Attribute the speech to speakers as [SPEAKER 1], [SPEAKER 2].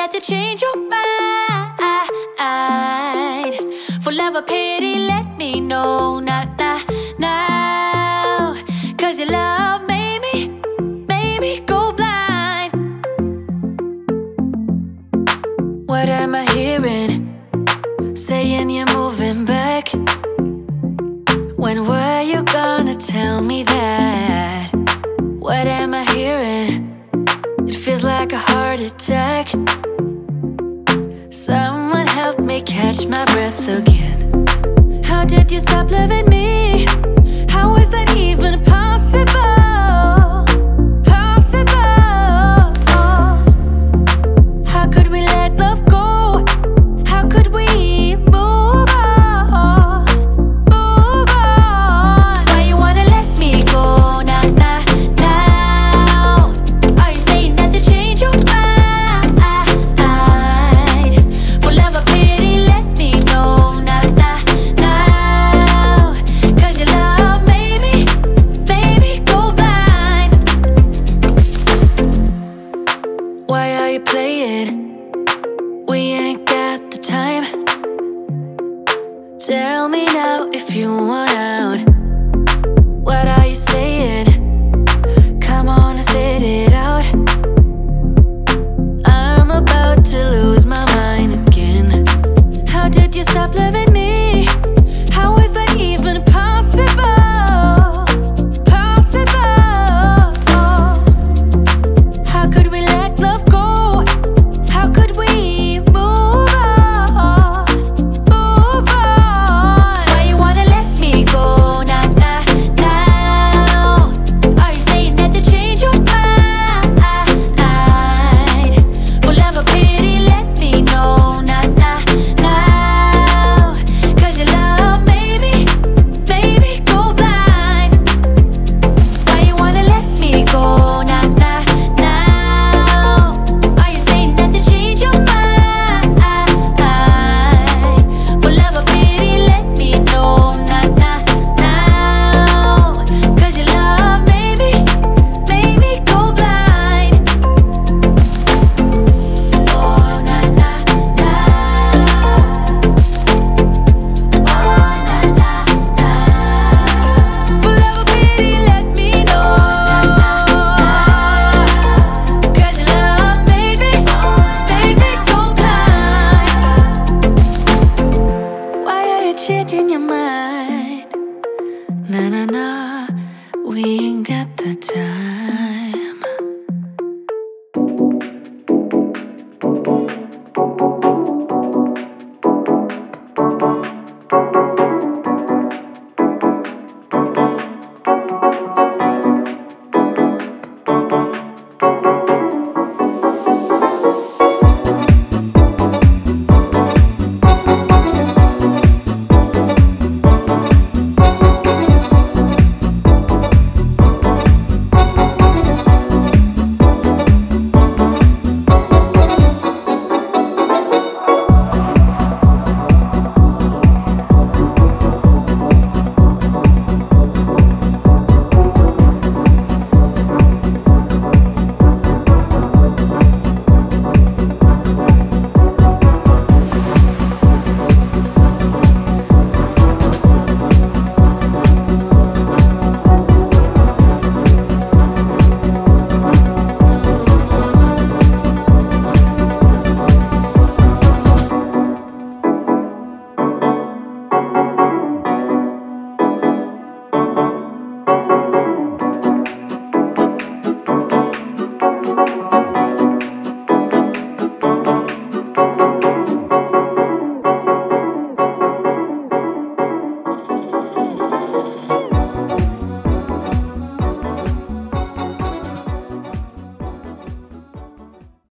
[SPEAKER 1] that to change your mind. For love or pity, let me know, not now. Cause your love made me go blind. What am I hearing? Saying you're moving back. When were you gonna tell me that? What am I hearing? It feels like a heart attack. Someone help me catch my breath again. How did you stop loving me? How is that even possible? Possible. How could we let love go? How could we move on? Move on. Why you wanna let me go? Now. Are you saying that to change your mind? For love or pity, let me know, now. Cause your love made me go blind. Why are you playing? We ain't got the time. Tell me now if you want out.